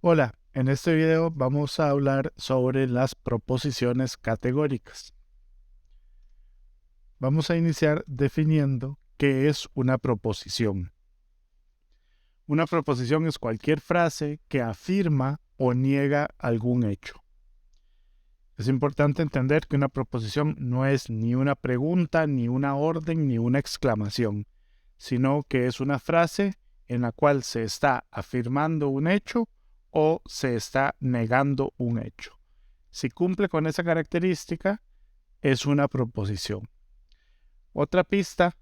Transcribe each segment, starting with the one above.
Hola, en este video vamos a hablar sobre las proposiciones categóricas. Vamos a iniciar definiendo qué es una proposición. Una proposición es cualquier frase que afirma o niega algún hecho. Es importante entender que una proposición no es ni una pregunta, ni una orden, ni una exclamación, sino que es una frase en la cual se está afirmando un hecho o se está negando un hecho. Si cumple con esa característica, es una proposición. Otra pista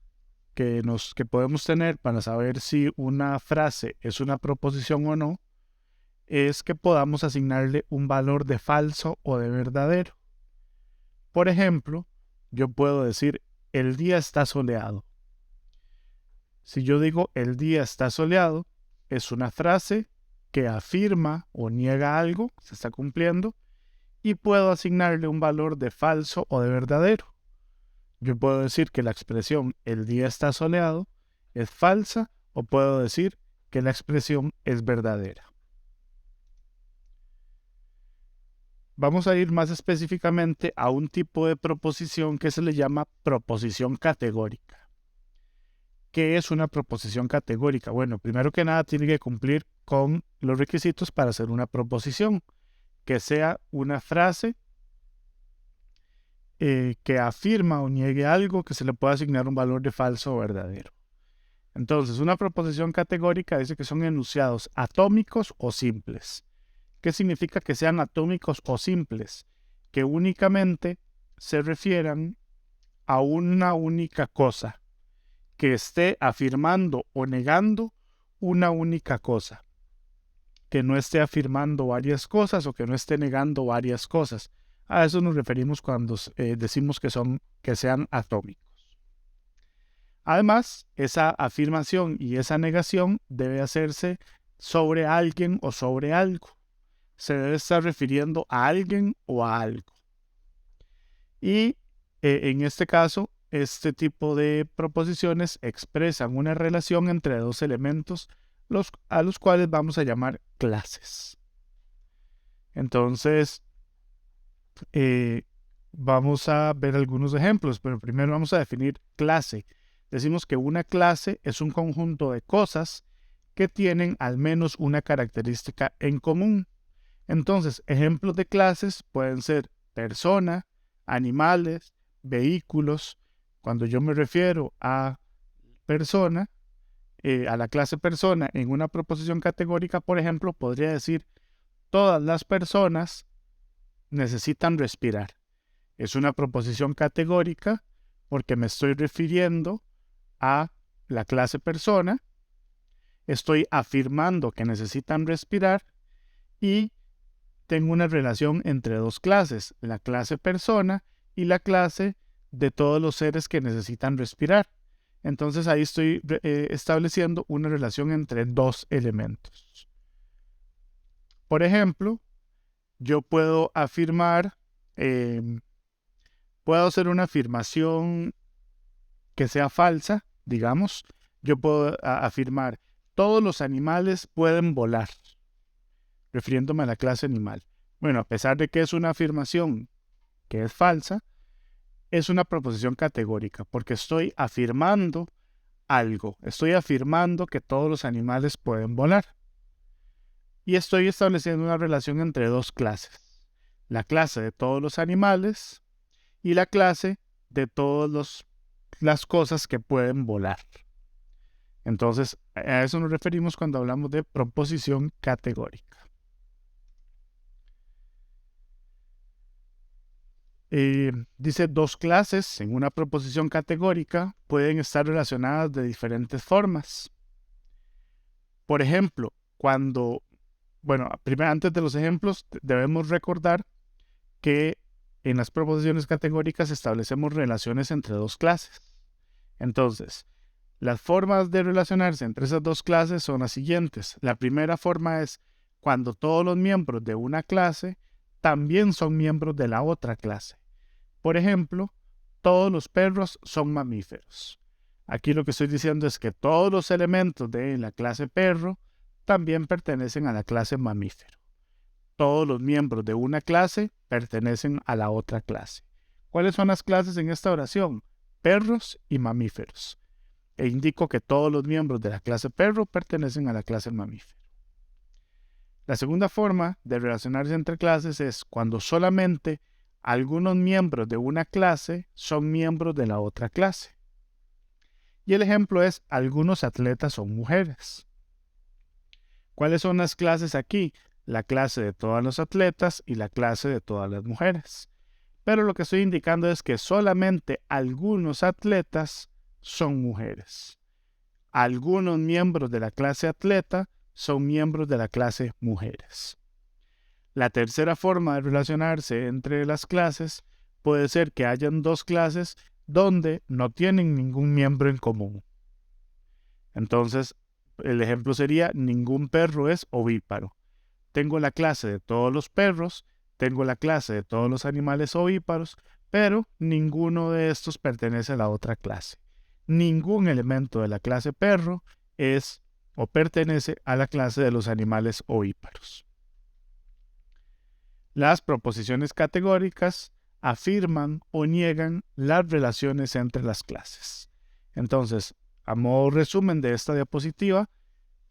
que podemos tener para saber si una frase es una proposición o no, es que podamos asignarle un valor de falso o de verdadero. Por ejemplo, yo puedo decir, el día está soleado. Si yo digo, el día está soleado, es una frase que afirma o niega algo, se está cumpliendo, y puedo asignarle un valor de falso o de verdadero. Yo puedo decir que la expresión el día está soleado es falsa o puedo decir que la expresión es verdadera. Vamos a ir más específicamente a un tipo de proposición que se le llama proposición categórica. ¿Qué es una proposición categórica? Bueno, primero que nada tiene que cumplir con los requisitos para hacer una proposición, que sea una frase que afirma o niegue algo que se le pueda asignar un valor de falso o verdadero. Entonces, una proposición categórica dice que son enunciados atómicos o simples. ¿Qué significa que sean atómicos o simples? Que únicamente se refieran a una única cosa, que esté afirmando o negando una única cosa, que no esté afirmando varias cosas o que no esté negando varias cosas. A eso nos referimos cuando decimos que sean atómicos. Además, esa afirmación y esa negación debe hacerse sobre alguien o sobre algo. Se debe estar refiriendo a alguien o a algo. Y en este caso, este tipo de proposiciones expresan una relación entre dos elementos a los cuales vamos a llamar clases. Entonces, eh, vamos a ver algunos ejemplos, pero primero vamos a definir clase. Decimos que una clase es un conjunto de cosas que tienen al menos una característica en común. Entonces, ejemplos de clases pueden ser persona, animales, vehículos. Cuando yo me refiero a persona, a la clase persona en una proposición categórica, por ejemplo, podría decir todas las personas necesitan respirar. Es una proposición categórica porque me estoy refiriendo a la clase persona, estoy afirmando que necesitan respirar y tengo una relación entre dos clases, la clase persona y la clase de todos los seres que necesitan respirar. Entonces ahí estoy estableciendo una relación entre dos elementos. Por ejemplo, yo puedo afirmar, puedo hacer una afirmación que sea falsa, digamos. Yo puedo afirmar, todos los animales pueden volar, refiriéndome a la clase animal. Bueno, a pesar de que es una afirmación que es falsa, es una proposición categórica, porque estoy afirmando algo, estoy afirmando que todos los animales pueden volar. Y estoy estableciendo una relación entre dos clases, la clase de todos los animales y la clase de todas las cosas que pueden volar. Entonces, a eso nos referimos cuando hablamos de proposición categórica. Dice, dos clases en una proposición categórica pueden estar relacionadas de diferentes formas. Por ejemplo, primero antes de los ejemplos, debemos recordar que en las proposiciones categóricas establecemos relaciones entre dos clases. Entonces, las formas de relacionarse entre esas dos clases son las siguientes. La primera forma es cuando todos los miembros de una clase también son miembros de la otra clase. Por ejemplo, todos los perros son mamíferos. Aquí lo que estoy diciendo es que todos los elementos de la clase perro también pertenecen a la clase mamífero. Todos los miembros de una clase pertenecen a la otra clase. ¿Cuáles son las clases en esta oración? Perros y mamíferos. E indico que todos los miembros de la clase perro pertenecen a la clase mamífero. La segunda forma de relacionarse entre clases es cuando solamente algunos miembros de una clase son miembros de la otra clase. Y el ejemplo es: algunos atletas son mujeres. ¿Cuáles son las clases aquí? La clase de todos los atletas y la clase de todas las mujeres. Pero lo que estoy indicando es que solamente algunos atletas son mujeres. Algunos miembros de la clase atleta son miembros de la clase mujeres. La tercera forma de relacionarse entre las clases puede ser que hayan dos clases donde no tienen ningún miembro en común. Entonces, el ejemplo sería: ningún perro es ovíparo. Tengo la clase de todos los perros, tengo la clase de todos los animales ovíparos, pero ninguno de estos pertenece a la otra clase. Ningún elemento de la clase perro es o pertenece a la clase de los animales ovíparos. Las proposiciones categóricas afirman o niegan las relaciones entre las clases. Entonces, a modo resumen de esta diapositiva,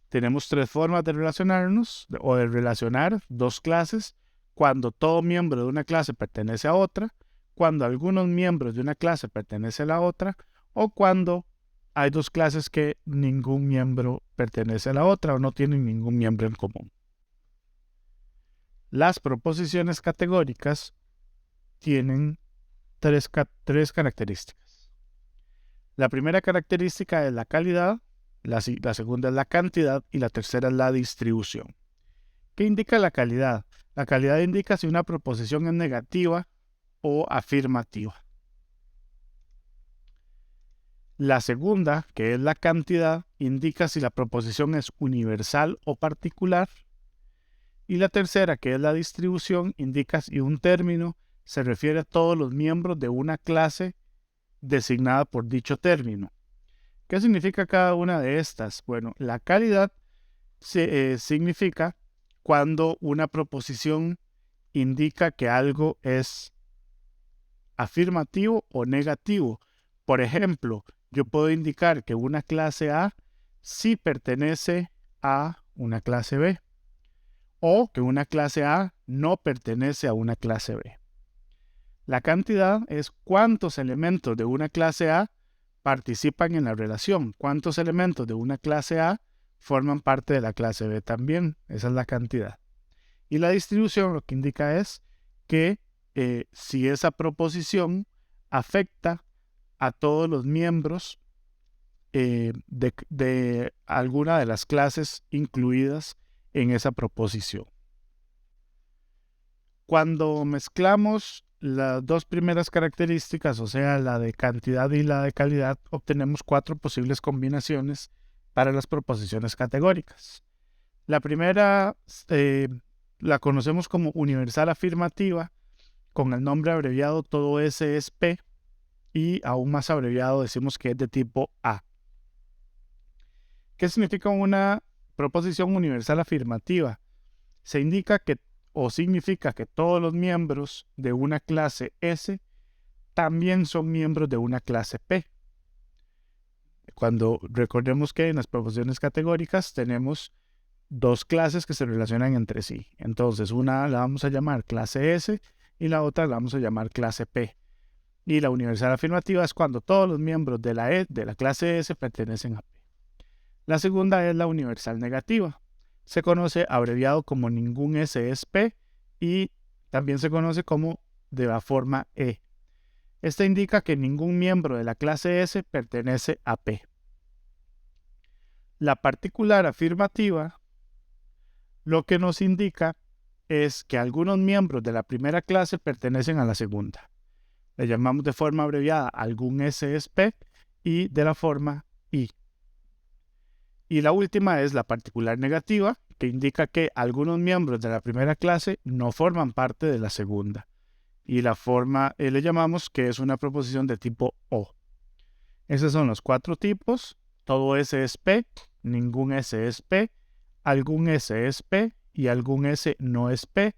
tenemos tres formas de relacionarnos o de relacionar dos clases: cuando todo miembro de una clase pertenece a otra, cuando algunos miembros de una clase pertenecen a la otra, o cuando hay dos clases que ningún miembro pertenece a la otra o no tienen ningún miembro en común. Las proposiciones categóricas tienen tres características. La primera característica es la calidad, la segunda es la cantidad y la tercera es la distribución. ¿Qué indica la calidad? La calidad indica si una proposición es negativa o afirmativa. La segunda, que es la cantidad, indica si la proposición es universal o particular. Y la tercera, que es la distribución, indica si un término se refiere a todos los miembros de una clase designada por dicho término. ¿Qué significa cada una de estas? Bueno, la calidad significa cuando una proposición indica que algo es afirmativo o negativo. Por ejemplo, yo puedo indicar que una clase A sí pertenece a una clase B, o que una clase A no pertenece a una clase B. La cantidad es cuántos elementos de una clase A participan en la relación, cuántos elementos de una clase A forman parte de la clase B también. Esa es la cantidad. Y la distribución lo que indica es que si esa proposición afecta a todos los miembros de alguna de las clases incluidas en esa proposición. Cuando mezclamos las dos primeras características, o sea, la de cantidad y la de calidad, obtenemos 4 posibles combinaciones para las proposiciones categóricas. La primera la conocemos como universal afirmativa, con el nombre abreviado todo S es P, y aún más abreviado decimos que es de tipo A. ¿Qué significa una proposición universal afirmativa? Se indica que significa que todos los miembros de una clase S también son miembros de una clase P. Cuando recordemos que en las proposiciones categóricas tenemos dos clases que se relacionan entre sí. Entonces, una la vamos a llamar clase S y la otra la vamos a llamar clase P. Y la universal afirmativa es cuando todos los miembros de la clase S pertenecen a P. La segunda es la universal negativa. Se conoce abreviado como ningún S es P y también se conoce como de la forma E. Esta indica que ningún miembro de la clase S pertenece a P. La particular afirmativa lo que nos indica es que algunos miembros de la primera clase pertenecen a la segunda. Le llamamos de forma abreviada algún S es P y de la forma I. Y la última es la particular negativa, que indica que algunos miembros de la primera clase no forman parte de la segunda. Y la forma le llamamos que es una proposición de tipo O. Esos son los 4 tipos. Todo S es P, ningún S es P, algún S es P y algún S no es P.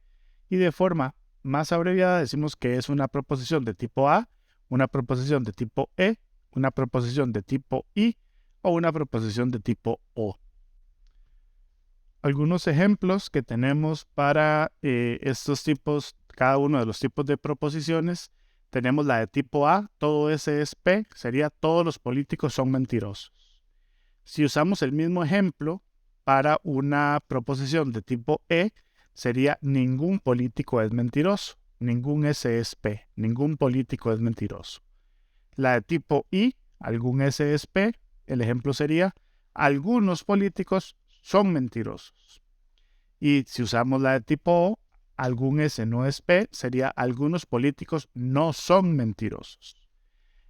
Y de forma más abreviada decimos que es una proposición de tipo A, una proposición de tipo E, una proposición de tipo I o una proposición de tipo O. Algunos ejemplos que tenemos para estos tipos, cada uno de los tipos de proposiciones. Tenemos la de tipo A, todo S es P, sería todos los políticos son mentirosos. Si usamos el mismo ejemplo para una proposición de tipo E, sería ningún político es mentiroso. Ningún S es P, ningún político es mentiroso. La de tipo I, algún S es P, el ejemplo sería algunos políticos son mentirosos. Y si usamos la de tipo O, algún S no es P, sería algunos políticos no son mentirosos.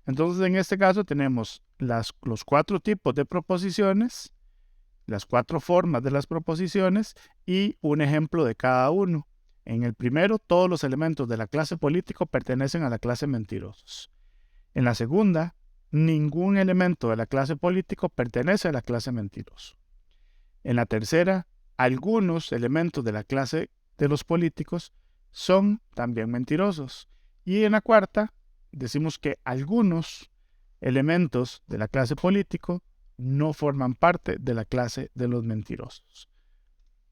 Entonces, en este caso tenemos los 4 tipos de proposiciones, las 4 formas de las proposiciones y un ejemplo de cada uno. En el primero, todos los elementos de la clase político pertenecen a la clase mentirosos. En la segunda, ningún elemento de la clase político pertenece a la clase mentiroso. En la tercera, algunos elementos de la clase de los políticos son también mentirosos. Y en la cuarta, decimos que algunos elementos de la clase político no forman parte de la clase de los mentirosos.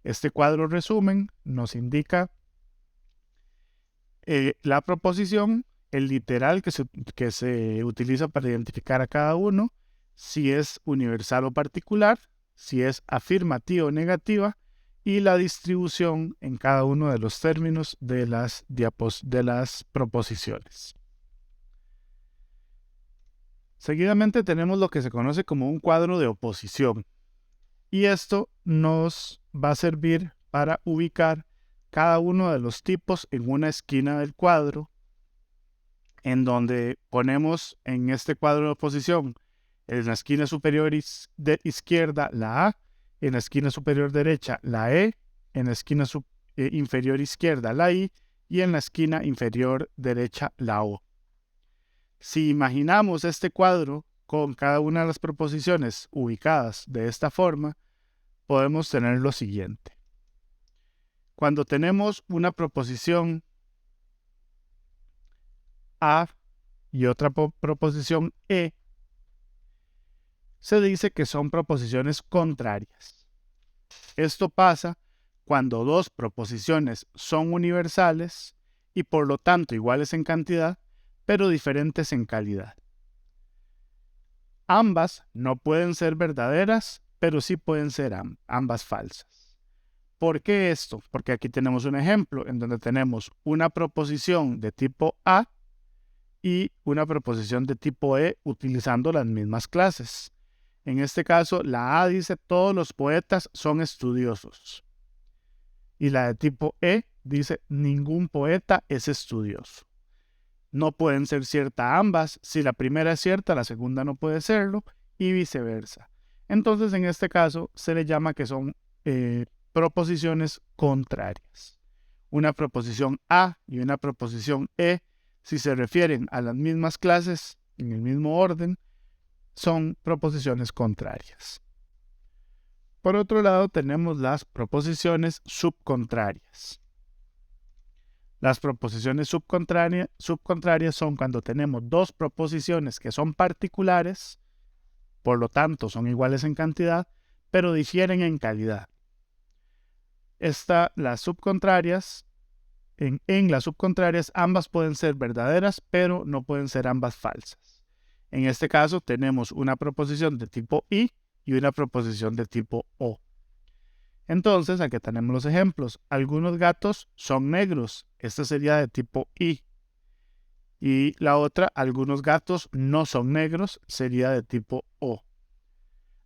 Este cuadro resumen nos indica la proposición, el literal que se utiliza para identificar a cada uno, si es universal o particular, si es afirmativa o negativa, y la distribución en cada uno de los términos de las proposiciones. Seguidamente tenemos lo que se conoce como un cuadro de oposición. Y esto nos va a servir para ubicar cada uno de los tipos en una esquina del cuadro, en donde ponemos en este cuadro de oposición en la esquina superior izquierda la A, en la esquina superior derecha la E, en la esquina inferior izquierda la I y en la esquina inferior derecha la O. Si imaginamos este cuadro con cada una de las proposiciones ubicadas de esta forma, podemos tener lo siguiente. Cuando tenemos una proposición A y otra proposición E, se dice que son proposiciones contrarias. Esto pasa cuando dos proposiciones son universales y por lo tanto iguales en cantidad, pero diferentes en calidad. Ambas no pueden ser verdaderas, pero sí pueden ser ambas falsas. ¿Por qué esto? Porque aquí tenemos un ejemplo en donde tenemos una proposición de tipo A y una proposición de tipo E utilizando las mismas clases. En este caso, la A dice todos los poetas son estudiosos. Y la de tipo E dice ningún poeta es estudioso. No pueden ser ciertas ambas. Si la primera es cierta, la segunda no puede serlo y viceversa. Entonces, en este caso, se le llama que son proposiciones contrarias. Una proposición A y una proposición E, si se refieren a las mismas clases, en el mismo orden, son proposiciones contrarias. Por otro lado, tenemos las proposiciones subcontrarias. Las proposiciones subcontrarias son cuando tenemos dos proposiciones que son particulares, por lo tanto son iguales en cantidad, pero difieren en calidad. Las subcontrarias, en las subcontrarias ambas pueden ser verdaderas, pero no pueden ser ambas falsas. En este caso tenemos una proposición de tipo I y una proposición de tipo O. Entonces, aquí tenemos los ejemplos. Algunos gatos son negros. Esta sería de tipo I. Y la otra, algunos gatos no son negros, sería de tipo O.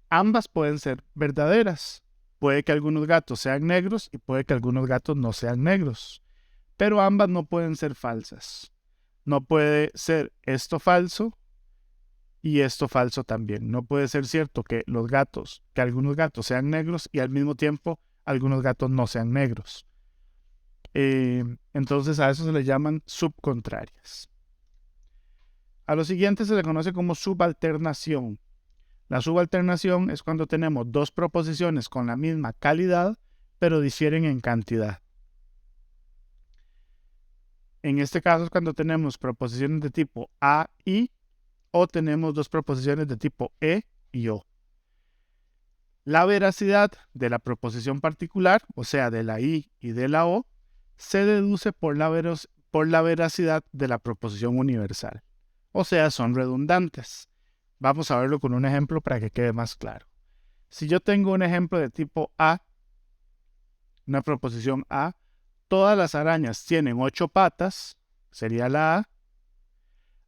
Ambas pueden ser verdaderas. Puede que algunos gatos sean negros y puede que algunos gatos no sean negros. Pero ambas no pueden ser falsas. No puede ser esto falso y esto falso también. No puede ser cierto que algunos gatos sean negros y al mismo tiempo algunos gatos no sean negros. Entonces a eso se le llaman subcontrarias. A lo siguiente se le conoce como subalternación. La subalternación es cuando tenemos dos proposiciones con la misma calidad, pero difieren en cantidad. En este caso es cuando tenemos proposiciones de tipo A, I, o tenemos dos proposiciones de tipo E y O. La veracidad de la proposición particular, o sea, de la I y de la O, se deduce por la veracidad de la proposición universal. O sea, son redundantes. Vamos a verlo con un ejemplo para que quede más claro. Si yo tengo un ejemplo de tipo A, una proposición A, todas las arañas tienen 8 patas, sería la A.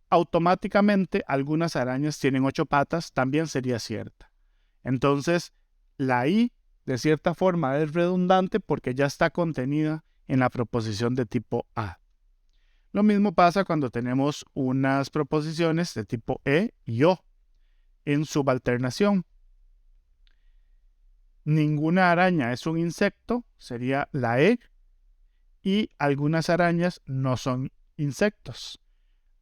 Automáticamente, algunas arañas tienen 8 patas, también sería cierta. Entonces, la I, de cierta forma, es redundante porque ya está contenida en la proposición de tipo A. Lo mismo pasa cuando tenemos unas proposiciones de tipo E y O en subalternación. Ninguna araña es un insecto, sería la E, y algunas arañas no son insectos.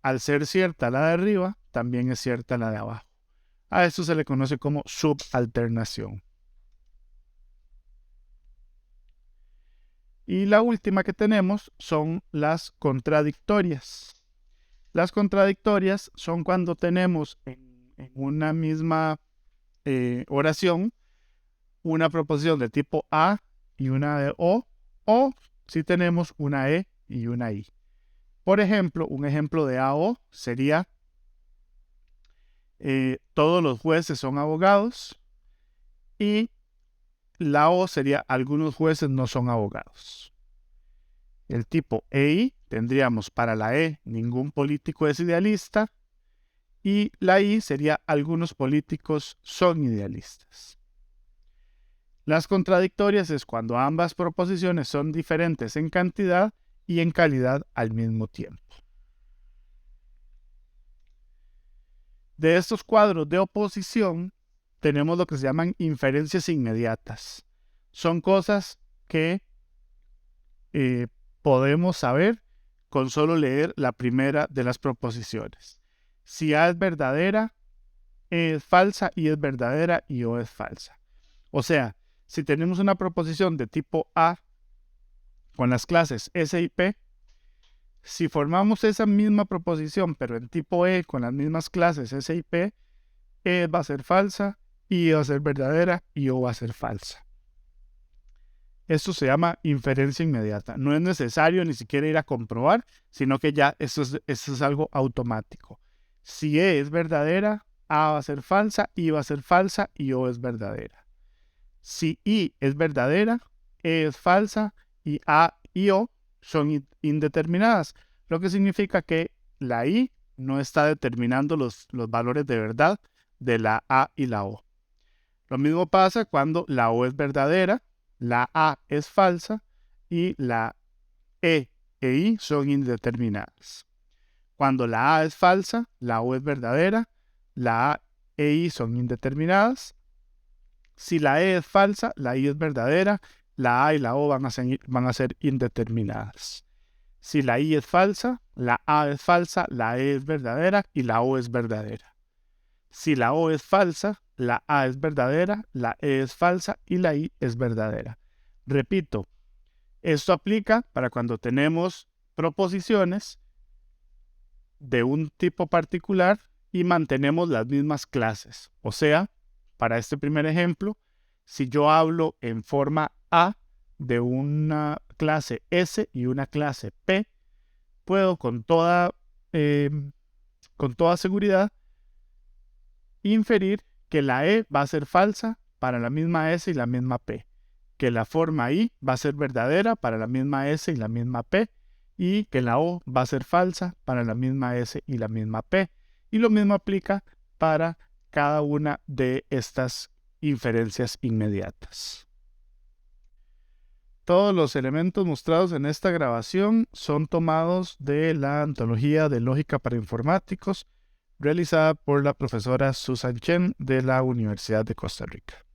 Al ser cierta la de arriba, también es cierta la de abajo. A esto se le conoce como subalternación. Y la última que tenemos son las contradictorias. Las contradictorias son cuando tenemos en una misma oración una proposición de tipo A y una de O si tenemos una E y una I. Por ejemplo, un ejemplo de A-O sería todos los jueces son abogados, y la O sería algunos jueces no son abogados. El tipo EI tendríamos para la E ningún político es idealista, y la I sería algunos políticos son idealistas. Las contradictorias es cuando ambas proposiciones son diferentes en cantidad y en calidad al mismo tiempo. De estos cuadros de oposición tenemos lo que se llaman inferencias inmediatas. Son cosas que podemos saber con solo leer la primera de las proposiciones. Si A es verdadera, E es falsa, I es verdadera y O es falsa. O sea, si tenemos una proposición de tipo A con las clases S y P, si formamos esa misma proposición pero en tipo E con las mismas clases S y P, E va a ser falsa, I va a ser verdadera y O va a ser falsa. Esto se llama inferencia inmediata. No es necesario ni siquiera ir a comprobar, sino que ya esto es algo automático. Si E es verdadera, A va a ser falsa, I va a ser falsa y O es verdadera. Si I es verdadera, E es falsa y A y O son indeterminadas, lo que significa que la I no está determinando los valores de verdad de la A y la O. Lo mismo pasa cuando la O es verdadera, la A es falsa y la E e I son indeterminadas. Cuando la A es falsa, la O es verdadera, la A e I son indeterminadas. Si la E es falsa, la I es verdadera, la A y la O van a ser indeterminadas. Si la I es falsa, la A es falsa, la E es verdadera y la O es verdadera. Si la O es falsa, la A es verdadera, la E es falsa y la I es verdadera. Repito, esto aplica para cuando tenemos proposiciones de un tipo particular y mantenemos las mismas clases. O sea, para este primer ejemplo, si yo hablo en forma A de una clase S y una clase P, puedo con toda seguridad inferir que la E va a ser falsa para la misma S y la misma P, que la forma I va a ser verdadera para la misma S y la misma P, y que la O va a ser falsa para la misma S y la misma P. Y lo mismo aplica para cada una de estas inferencias inmediatas. Todos los elementos mostrados en esta grabación son tomados de la antología de lógica para informáticos realizada por la profesora Susan Chen de la Universidad de Costa Rica.